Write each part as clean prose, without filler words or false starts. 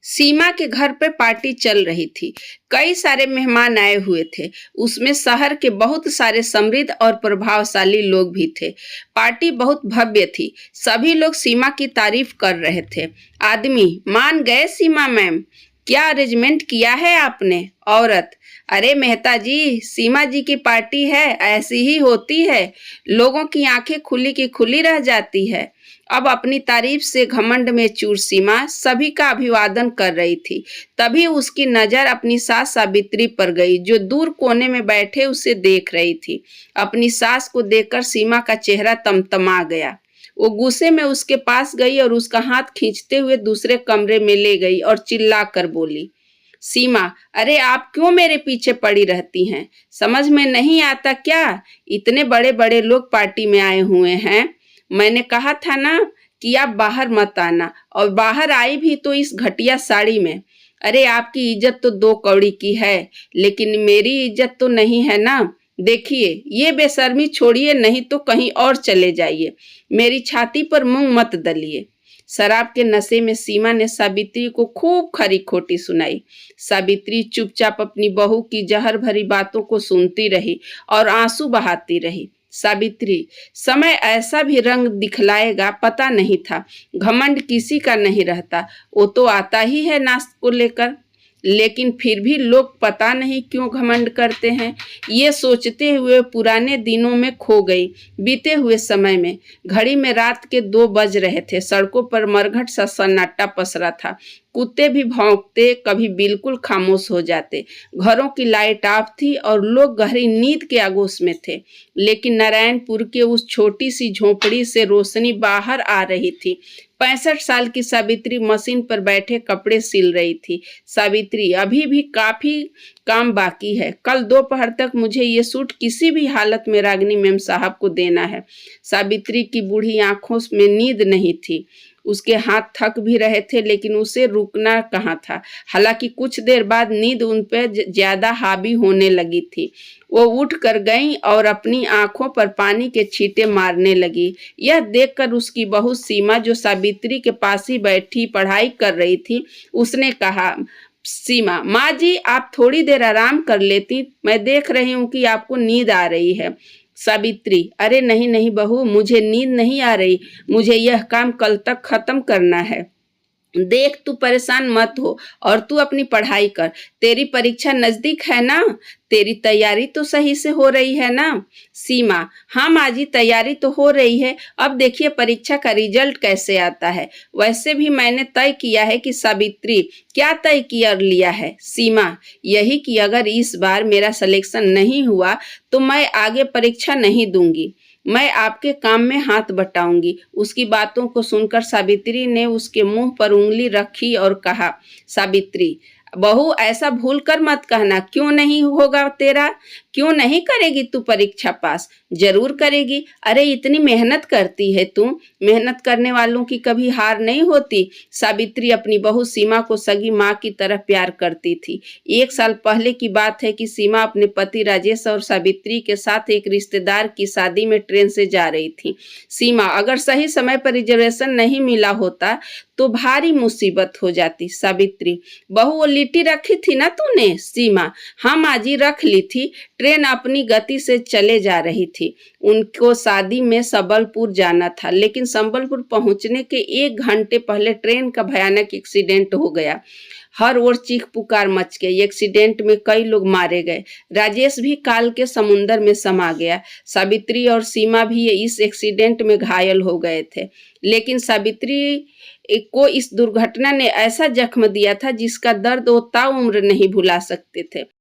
सीमा के घर पर पार्टी चल रही थी। कई सारे मेहमान आए हुए थे। उसमें शहर के बहुत सारे समृद्ध और प्रभावशाली लोग भी थे। पार्टी बहुत भव्य थी। सभी लोग सीमा की तारीफ कर रहे थे। आदमी, मान गए सीमा मैम, क्या अरेंजमेंट किया है आपने? औरत, अरे मेहता जी, सीमा जी की पार्टी है, ऐसी ही होती है। लोगों की आंखें खुली की खुली रह जाती है। अब अपनी तारीफ से घमंड में चूर सीमा सभी का अभिवादन कर रही थी। तभी उसकी नजर अपनी सास सावित्री पर गई, जो दूर कोने में बैठे उसे देख रही थी। अपनी सास को देखकर सीमा का चेहरा तमतमा गया। वो गुस्से में उसके पास गई और उसका हाथ खींचते हुए दूसरे कमरे में ले गई और चिल्लाकर बोली, सीमा, अरे आप क्यों मेरे पीछे पड़ी रहती हैं? समझ में नहीं आता क्या? इतने बड़े बड़े लोग पार्टी में आए हुए हैं। मैंने कहा था ना कि आप बाहर मत आना, और बाहर आई भी तो इस घटिया साड़ी में। अरे आपकी इज्जत तो 2 कौड़ी की है, लेकिन मेरी इज्जत तो नहीं है ना। देखिए, ये बेशर्मी छोड़िए, नहीं तो कहीं और चले जाइए। मेरी छाती पर मूंग मत दलिए। शराब के नशे में सीमा ने सावित्री को खूब खरी खोटी सुनाई। सावित्री चुपचाप अपनी बहू की जहर भरी बातों को सुनती रही और आंसू बहाती रही। सावित्री, समय ऐसा भी रंग दिखलाएगा पता नहीं था। घमंड किसी का नहीं रहता, वो तो आता ही है नाश को लेकर, लेकिन फिर भी लोग पता नहीं क्यों घमंड करते हैं। ये सोचते हुए पुराने दिनों में खो गई। बीते हुए समय में घड़ी में रात के 2 बज रहे थे। सड़कों पर मरघट सा सन्नाटा पसरा था। कुत्ते भी भौंकते, कभी बिल्कुल खामोश हो जाते। घरों की लाइट ऑफ थी और लोग गहरी नींद के आगोश में थे। लेकिन नारायणपुर के उस छोटी सी झोपड़ी से रोशनी बाहर आ रही थी। 65 साल की सावित्री मशीन पर बैठे कपड़े सिल रही थी। सावित्री, अभी भी काफी काम बाकी है। कल दोपहर तक मुझे ये सूट किसी भी हालत में रागिनी मैम साहब को देना है। सावित्री की बूढ़ी आंखों में नींद नहीं थी। उसके हाथ थक भी रहे थे, लेकिन उसे रुकना कहाँ था। हालांकि कुछ देर बाद नींद उन पर ज्यादा हावी होने लगी थी। वो उठ कर गई और अपनी आंखों पर पानी के छींटे मारने लगी। यह देखकर उसकी बहू सीमा, जो सावित्री के पास ही बैठी पढ़ाई कर रही थी, उसने कहा, सीमा माँ जी, आप थोड़ी देर आराम कर लेती, मैं देख रही हूँ कि आपको नींद आ रही है। सावित्री, अरे नहीं नहीं बहू, मुझे नींद नहीं आ रही। मुझे यह काम कल तक खत्म करना है। देख, तू परेशान मत हो और तू अपनी पढ़ाई कर। तेरी परीक्षा नजदीक है ना? तेरी तैयारी तो सही से हो रही है ना? सीमा, हाँ माँ जी, तैयारी तो हो रही है। अब देखिए परीक्षा का रिजल्ट कैसे आता है। वैसे भी मैंने तय किया है कि सावित्री, क्या तय किया लिया है? सीमा, यही कि अगर इस बार मेरा सिलेक्शन नहीं हुआ तो मैं आगे परीक्षा नहीं दूंगी। मैं आपके काम में हाथ बटाऊंगी। उसकी बातों को सुनकर सावित्री ने उसके मुंह पर उंगली रखी और कहा, सावित्री बहू, ऐसा भूल कर मत कहना। क्यों नहीं होगा तेरा? क्यों नहीं करेगी तू परीक्षा पास? जरूर करेगी। अरे इतनी मेहनत करती है तू, मेहनत करने वालों की कभी हार नहीं होती। सावित्री अपनी बहू सीमा को सगी माँ की तरह प्यार करती थी। 1 साल पहले की बात है कि सीमा अपने पति राजेश और सावित्री के साथ एक रिश्तेदार की शादी में ट्रेन से जा रही थी। सीमा, अगर सही समय पर रिजर्वेशन नहीं मिला होता तो भारी मुसीबत हो जाती। सावित्री, बहू, वो लिट्टी रखी थी ना तूने? सीमा, हाँ माँ जी, रख ली थी। ट्रेन अपनी गति से चले जा रही थी। उनको शादी में संबलपुर जाना था, लेकिन संबलपुर पहुंचने के 1 घंटे पहले ट्रेन का भयानक एक्सीडेंट हो गया। हर ओर चीख पुकार मच गई। एक्सीडेंट में कई लोग मारे गए। राजेश भी काल के समुंदर में समा गया। सावित्री और सीमा भी इस एक्सीडेंट में घायल हो गए थे। लेकिन सावित्री को इस दुर्घटना ने ऐसा जख्म दिया था जिसका दर्द वो ताउम्र नहीं भुला सकते थे।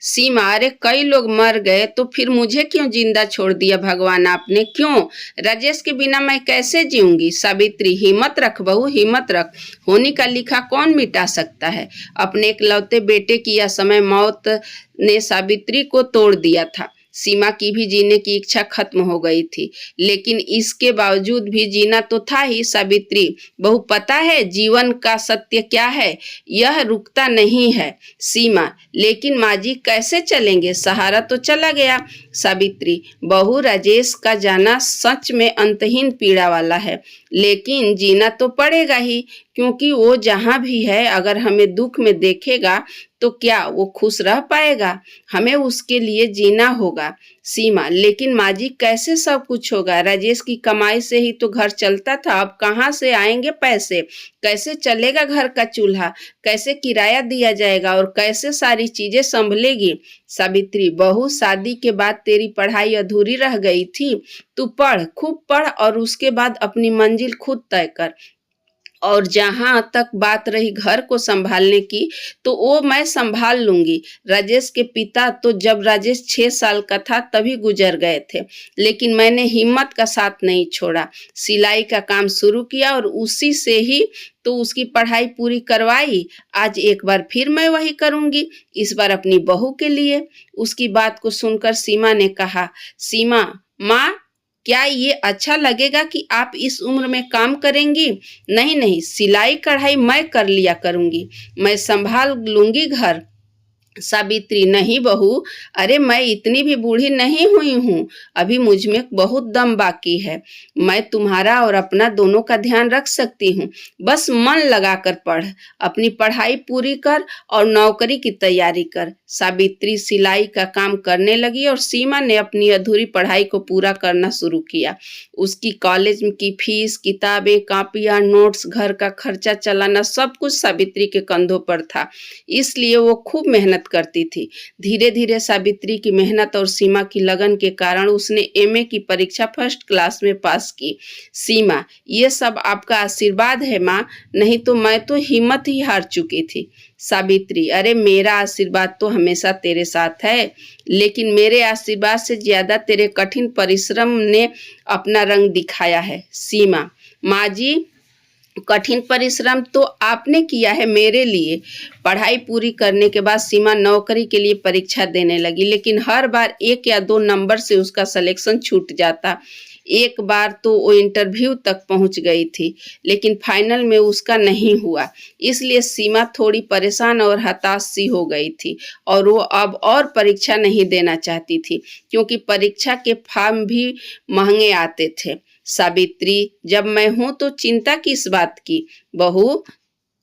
सीमा, अरे कई लोग मर गए तो फिर मुझे क्यों जिंदा छोड़ दिया भगवान आपने? क्यों? राजेश के बिना मैं कैसे जीऊंगी? सावित्री, हिम्मत रख बहू, हिम्मत रख। होनी का लिखा कौन मिटा सकता है? अपने इकलौते बेटे की यह समय मौत ने सावित्री को तोड़ दिया था। सीमा की भी जीने की इच्छा खत्म हो गई थी, लेकिन इसके बावजूद भी जीना तो था ही। सावित्री, बहु, पता है जीवन का सत्य क्या है? यह रुकता नहीं है। सीमा, लेकिन माँ जी कैसे चलेंगे? सहारा तो चला गया। सावित्री, बहू राजेश का जाना सच में अंतहीन पीड़ा वाला है, लेकिन जीना तो पड़ेगा ही, क्योंकि वो जहाँ भी है अगर हमें दुख में देखेगा तो क्या वो खुश रह पाएगा? हमें उसके लिए जीना होगा। सीमा, लेकिन माँ जी कैसे सब कुछ होगा? राजेश की कमाई से ही तो घर चलता था, अब कहाँ से आएंगे पैसे? कैसे चलेगा घर का चूल्हा? कैसे किराया दिया जाएगा और कैसे सारी चीजें संभलेगी? सावित्री, बहू शादी के बाद तेरी पढ़ाई अधूरी रह गई थी, तू पढ़, खूब पढ़ और उसके बाद अपनी मंजिल खुद तय कर। और जहां तक बात रही घर को संभालने की, तो वो मैं संभाल लूंगी। राजेश के पिता तो जब राजेश 6 साल का था तभी गुजर गए थे, लेकिन मैंने हिम्मत का साथ नहीं छोड़ा। सिलाई का काम शुरू किया और उसी से ही तो उसकी पढ़ाई पूरी करवाई। आज एक बार फिर मैं वही करूंगी, इस बार अपनी बहू के लिए। उसकी बात को सुनकर सीमा ने कहा, सीमा माँ, क्या ये अच्छा लगेगा कि आप इस उम्र में काम करेंगी? नहीं नहीं, सिलाई कढ़ाई मैं कर लिया करूंगी, मैं संभाल लूंगी घर। सावित्री, नहीं बहू, अरे मैं इतनी भी बूढ़ी नहीं हुई हूँ, अभी मुझ में बहुत दम बाकी है। मैं तुम्हारा और अपना दोनों का ध्यान रख सकती हूँ। बस मन लगाकर पढ़, अपनी पढ़ाई पूरी कर और नौकरी की तैयारी कर। सावित्री सिलाई का काम करने लगी और सीमा ने अपनी अधूरी पढ़ाई को पूरा करना शुरू किया। उसकी कॉलेज की फीस, किताबें, कापियां, नोट्स, घर का खर्चा चलाना सब कुछ सावित्री के कंधों पर था, इसलिए वो खूब मेहनत करती थी। धीरे धीरे सावित्री की मेहनत और सीमा की लगन के कारण उसने एमए की परीक्षा फर्स्ट क्लास में पास की। सीमा, ये सब आपका आशीर्वाद है माँ, नहीं तो मैं तो हिम्मत ही हार चुकी थी। सावित्री, अरे मेरा आशीर्वाद तो हमेशा तेरे साथ है, लेकिन मेरे आशीर्वाद से ज्यादा तेरे कठिन परिश्रम ने अपना रंग दिखाया है। सीमा, माँ जी, कठिन परिश्रम तो आपने किया है मेरे लिए। पढ़ाई पूरी करने के बाद सीमा नौकरी के लिए परीक्षा देने लगी, लेकिन हर बार 1 या 2 नंबर से उसका सिलेक्शन छूट जाता। एक बार तो वो इंटरव्यू तक पहुंच गई थी, लेकिन फाइनल में उसका नहीं हुआ। इसलिए सीमा थोड़ी परेशान और हताश सी हो गई थी और वो अब और परीक्षा नहीं देना चाहती थी, क्योंकि परीक्षा के फॉर्म भी महंगे आते थे। सावित्री, जब मैं हूं तो चिंता किस बात की? बहू,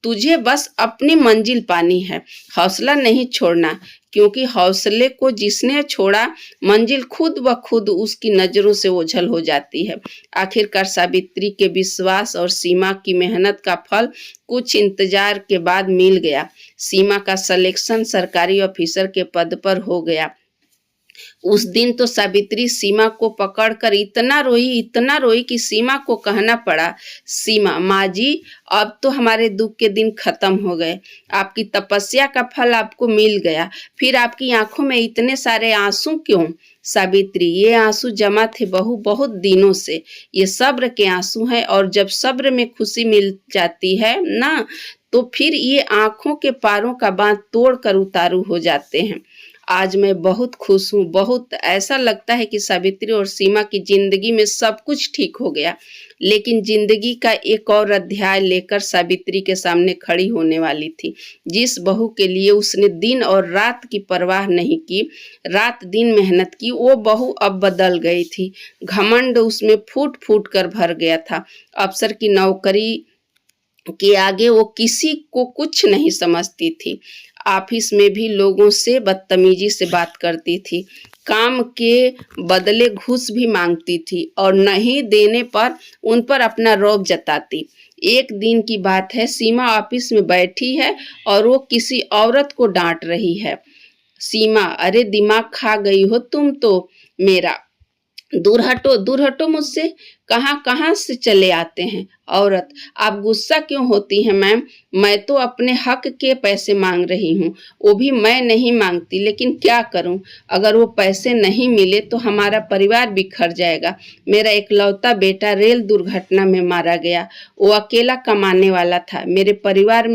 तुझे बस अपनी मंजिल पानी है, हौसला नहीं छोड़ना, क्योंकि हौसले को जिसने छोड़ा मंजिल खुद ब खुद उसकी नजरों से ओझल हो जाती है। आखिरकार सावित्री के विश्वास और सीमा की मेहनत का फल कुछ इंतजार के बाद मिल गया। सीमा का सिलेक्शन सरकारी ऑफिसर के पद पर हो गया। उस दिन तो सावित्री सीमा को पकड़कर इतना रोई कि सीमा को कहना पड़ा, सीमा माँ जी, अब तो हमारे दुख के दिन खत्म हो गए। आपकी तपस्या का फल आपको मिल गया, फिर आपकी आंखों में इतने सारे आंसू क्यों? सावित्री, ये आंसू जमा थे बहू बहुत दिनों से, ये सब्र के आंसू हैं, और जब सब्र में खुशी मिल जाती है ना, तो फिर ये आंखों के पारों का बांध तोड़कर उतारू हो जाते हैं। आज मैं बहुत खुश हूँ, बहुत। ऐसा लगता है कि सावित्री और सीमा की जिंदगी में सब कुछ ठीक हो गया, लेकिन जिंदगी का एक और अध्याय लेकर सावित्री के सामने खड़ी होने वाली थी। जिस बहू के लिए उसने दिन और रात की परवाह नहीं की, रात दिन मेहनत की, वो बहू अब बदल गई थी। घमंड उसमें फूट फूट कर भर गया था। अफसर की नौकरी के आगे वो किसी को कुछ नहीं समझती थी। ऑफिस में भी लोगों से बदतमीजी से बात करती थी, काम के बदले घूस भी मांगती थी और नहीं देने पर उन पर अपना रौब जताती। एक दिन की बात है, सीमा ऑफिस में बैठी है और वो किसी औरत को डांट रही है। सीमा, अरे दिमाग खा गई हो तुम तो मेरा, दूर हटो मुझसे, कहाँ कहाँ से चले आते हैं। औरत, आप गुस्सा क्यों होती हैं मैम? मैं तो अपने हक के पैसे मांग रही हूँ, वो भी मैं नहीं मांगती, लेकिन क्या करूँ? अगर वो पैसे नहीं मिले तो हमारा परिवार बिखर जाएगा। मेरा इकलौता बेटा रेल दुर्घटना में मारा गया, वो अकेला कमाने वाला था। मेरे परिवार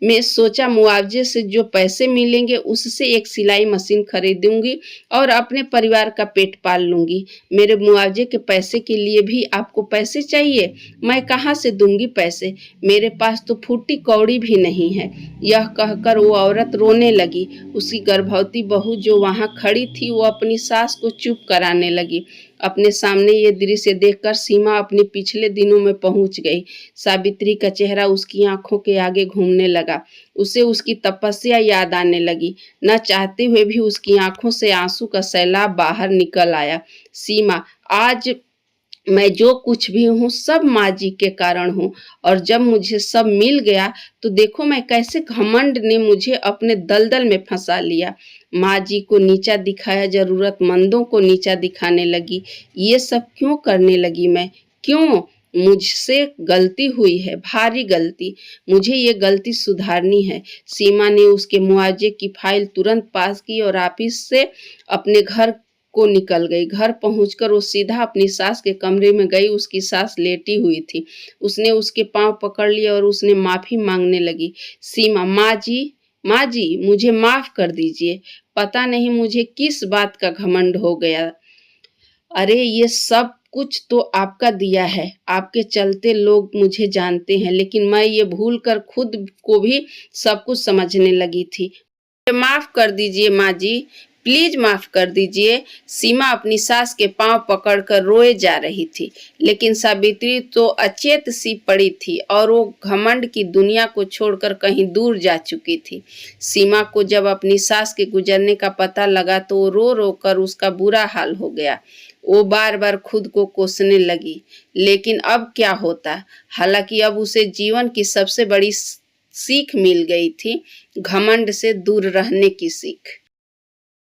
मैं सोचा मुआवजे से जो पैसे मिलेंगे उससे एक सिलाई मशीन खरीदूंगी और अपने परिवार का पेट पाल लूंगी। मेरे मुआवजे के पैसे के लिए भी आपको पैसे चाहिए? मैं कहाँ से दूंगी पैसे? मेरे पास तो फूटी कौड़ी भी नहीं है। यह कहकर वो औरत रोने लगी। उसकी गर्भवती बहू जो वहां खड़ी थी वो अपनी सास को चुप कराने लगी। अपने सामने ये दृश्य देखकर सीमा अपने पिछले दिनों में पहुंच गई। सावित्री का चेहरा उसकी आंखों के आगे घूमने लगा। उसे उसकी तपस्या याद आने लगी। न चाहते हुए भी उसकी आंखों से आंसू का सैलाब बाहर निकल आया। सीमा, आज मैं जो कुछ भी हूँ सब माँ जी के कारण हूँ, और जब मुझे सब मिल गया तो देखो मैं कैसे घमंड ने मुझे अपने दलदल में फंसा लिया। माँ जी को नीचा दिखाया, जरूरतमंदों को नीचा दिखाने लगी। ये सब क्यों करने लगी मैं? क्यों? मुझसे गलती हुई है, भारी गलती। मुझे ये गलती सुधारनी है। सीमा ने उसके मुआवजे की फाइल तुरंत पास की और ऑफिस से अपने घर को निकल गई। घर पहुंचकर वो सीधा अपनी सास के कमरे में गई। उसकी सास लेटी हुई थी। उसने उसके पांव पकड़ लिए और उसने माफी मांगने लगी। सीमा, माँ जी मुझे माफ कर दीजिए। पता नहीं मुझे किस बात का घमंड हो गया। अरे ये सब कुछ तो आपका दिया है। आपके चलते लोग मुझे जानते हैं, लेकिन मैं ये भूल कर खुद को भी सब कुछ समझने लगी थी। माफ कर दीजिए माँ जी, प्लीज माफ कर दीजिए। सीमा अपनी सास के पांव पकड़कर रोए जा रही थी, लेकिन सावित्री तो अचेत सी पड़ी थी और वो घमंड की दुनिया को छोड़कर कहीं दूर जा चुकी थी। सीमा को जब अपनी सास के गुजरने का पता लगा तो वो रो रो कर उसका बुरा हाल हो गया। वो बार बार खुद को कोसने लगी, लेकिन अब क्या होता। हालांकि अब उसे जीवन की सबसे बड़ी सीख मिल गई थी, घमंड से दूर रहने की सीख।